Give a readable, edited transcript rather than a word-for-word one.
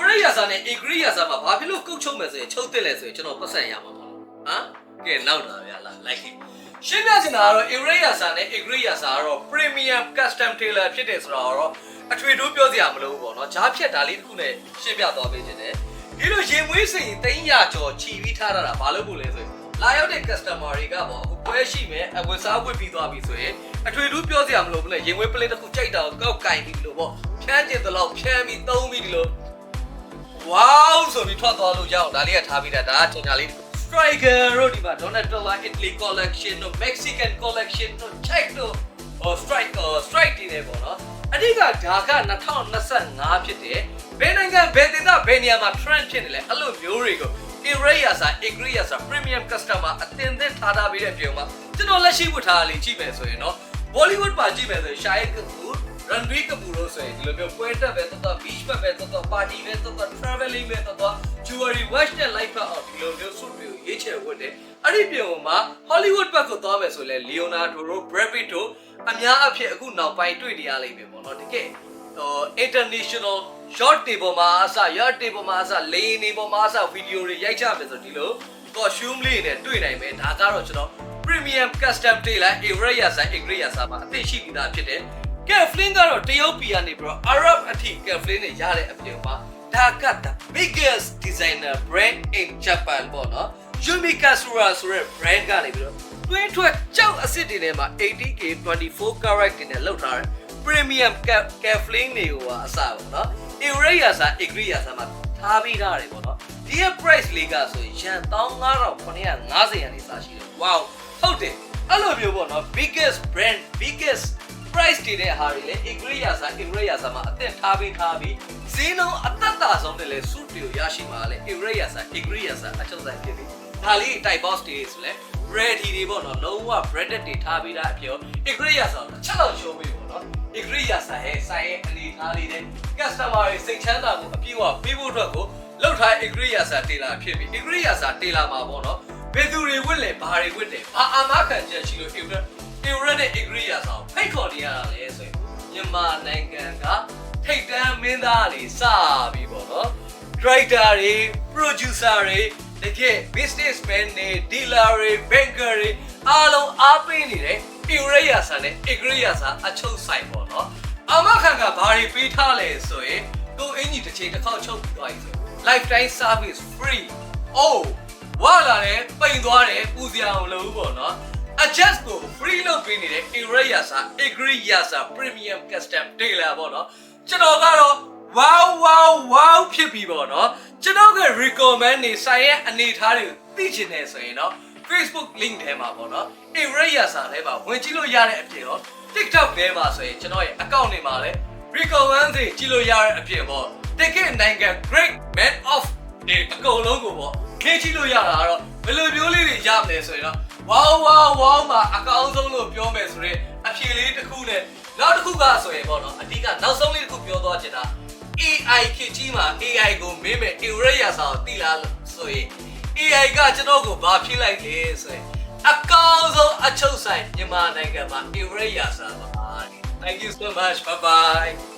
Irayasa နဲ့ Agriyasa မှာဘာဖြစ်လို့ကုတ်ချုပ်မယ်ဆိုရင်ချုပ်တက်လဲဆိုရင်ကျွန်တော်ပတ်စံရမှာပေါ့ဟမ်ကဲနောက်တာဗျာလား like ရှင်းပြချင်တာကတော့ Irayasa နဲ့ Agriyasa ကတော့ premium custom tailor ဖြစ်တယ်ဆိုတာတော့အထွေထူးပြောစရာမလိုဘူးပေါ့နော်ဂျားဖြတ်တာလေးတစ်ခုနဲ့ရှင်းပြသွားပေးခြင်းတယ်ဒီလိုရင်မွေးစိန်300ကျော်ချီပြီးထားတာဘာလို့ပို့လဲဆိုရင်လာရောက်တဲ့ customer တွေကပေါ့အခုပွဲရှိမယ်အဝယ်စားဝတ်ပြီးသွားပြီဆိုရင်အထွေထူးပြောစရာမလိုဘူးလေရင်မွေးပလင်းတစ်ခုကြိုက်တာကိုကောက်ကင်ပြီးလို့ပေါ့ဖြန်းကျင်သလောက်ဖြန်းပြီးသုံးပြီးဒီလိုဝေါဆိုပြီးထွက်သွားလို့ရအောင်ဒါလေးကထားပြီးတာဒါကချင်တာလေး Striker တို့ဒီမှာ Donatella Italy collection တို့ Mexican collection တို့ check တို့ strike တွေနေပေါ့နော်အဓိကဒါက2025ဖြစ်တယ်ဘယ်နိုင်ငံဘယ်ဒေသဘယ်နေရာမှာ trend ဖြစ်နေလဲအဲ့လိုမျိုးတွေကို Irayasa Agriyasa premium customer အသင်သင်ထားတာပြီးတဲ့ပြုံမှာကျွန်တော်လက်ရှိဝတ်ထားလေးကြည့်မယ်ဆိုရင်နော် Bollywood မှာကြည့်မယ်ဆိုရင် Shahid Kapoor Ranbir Kapoor လို့ဆိုရင်ဒီလိုမျိုးပွဲတက်ပဲတော်တော် beach ပဲတော်တော် party ပဲတော်တော် traveling ပဲတော်တော် jewelry watch နဲ့ life အော်ဒီလိုမျိုး suit တွေကိုရေးချယ်ဝတ်တယ်အဲ့ဒီပြုံမှာ Hollywood ဘက်ကိုသွားမယ်ဆိုလဲ Leonardo တို့ Brad Pitt တို့အများအဖြစ်အခုနောက်ပိုင်းတွေ့နေရလိမ့်မယ်ပေါ့နော်တကယ်international short table မှာအစ yacht table မှာအစ lane တွေပေါ်မှာအစ video တွေရိုက်ကြမယ်ဆိုဒီလို costume လေးနဲ့တွေ့နိုင်မယ်ဒါကတော့ကျွန်တော် premium custom tailor Irayasa Agriyasa မှာအသိရှိပြီးသားဖြစ်တယ် Kevlin ကတော့တရုတ်ပြည်ကနေပြီးတော့ Arab အထိ Kevlin တွေရတဲ့အပြင်မှာဒါက the biggest designer brand in Japan ပေါ့နော် Yumikasura ဆိုတဲ့ brand ကနေပြီးတော့တွင်းထွက်ကြောက်အစ်စ်တွေထဲမှာ 80k 24 carat တွေနဲ့လောက်ထားတဲ့ premium Kevlin တွေကိုအစားပေါ့နော် Irayasa Agriyasa မှာထားပြီးထားတယ်ပေါ့နော်ဒီရဲ့ price လေးကဆိုရင်ရန်15950ရန်နေစားရှိတယ် wow ဟုတ်တယ်အဲ့လိုမျိုးပေါ့နော် biggest brand biggest price တွေတဲ့ဟာတွေလေ Agriyasa မှာအသက်ထားပြီးဈေးနှုန်းအသက်သာဆုံးတယ်လေ suit တွေကိုရရှိမှာလေ Agriyasaအချုပ်ဆိုင်ဖြစ်ပြီးဒါလေး type box တွေဆိုလဲ ready တွေပေါ့နော်လုံးဝ branded တွေထားပြီးသားအပြော Agriyasa ကိုချက်လောက်show ပေးပေါ့နော် Agriyasa ရဲ့ဆိုင်ရဲ့အနေထားလေးနဲ့ customer တွေစိတ်ချမ်းသာမှုအပြည့်အဝပေးဖို့အတွက်ကိုလောက်ထား Agriyasa tailor ဖြစ်ပြီး Agriyasa tailor မှာပေါ့နော်ဘယ်သူတွေဝတ်လဲဘာတွေဝတ်တယ်ဘာအာမခံချက်ရှိလို့ Irayasa နဲ့ Agriyasa ကိုဖိတ်ခေါ်နေရတာလေဆိုရင်မြန်မာနိုင်ငံကထိတ်တန်းမင်းသားတွေစပြီးပေါ့နော် director တွေ producer တွေတကယ် businessman တွေ dealer တွေ banker တွေအားလုံးအားပေးနေတဲ့ Irayasa နဲ့ Agriyasa အချုပ်ဆိုင်ပေါ့နော်အာမခံကဘာတွေပေးထားလဲဆိုရင်ကိုအင်ကြီးတစ်ချိန်တစ်ခေါက်ချုပ်ပြီးသွားပြီဆို lifetime service free oh ဝါလာတယ်ပိန်သွားတယ်ပူစရာမလိုဘူးပေါ့နော်adjust ကို free လုပ်ပေးနေတဲ့ Agriyasa premium custom tailor ပေါ့နော်ကျွန်တော်ကတော့ wow ဖြစ်ပြီပေါ့နော်ကျွန်တော်က recommend နေဆိုင်ရဲ့အနေထားတွေကိုသိချင်တယ်ဆိုရင်တော့ Facebook link ထဲမှာပေါ့နော် Irayasa ထဲမှာဝင်ကြည့်လို့ရတဲ့အပြင်ရော TikTok ထဲမှာဆိုရင်ကျွန်တော်ရဲ့ account တွေမှာလည်း recommend တွေကြည့်လို့ရတဲ့အပြင်ပေါ့တကယ်နိုင်ငံ great man of ဒီအကုန်လုံးကိုပေါ့ခေကြည့်လို့ရတာကတော့ဘယ်လိုမျိုးလေးတွေရမလဲဆိုရင်တော့wow မှာအကောင်းဆုံးလို့ပြောမယ်ဆိုရင်အဖြေလေးတစ်ခုနဲ့နောက်တစ်ခုကဆိုရင်ပေါ့နော်အဓိကနောက်ဆုံးလေးတစ်ခုပြောသွားချင်တာ AI ခေတ်ကြီးမှာ AI ကိုမေးမယ် Irayasa ကိုသိလားဆိုရင် AI ကကျွန်တော်ကိုဘာဖြေလိုက်လဲဆိုရင်အကောင်းဆုံးအချုပ်ဆိုင်မြန်မာနိုင်ငံမှာ Irayasa ပါ Thank you so much bye bye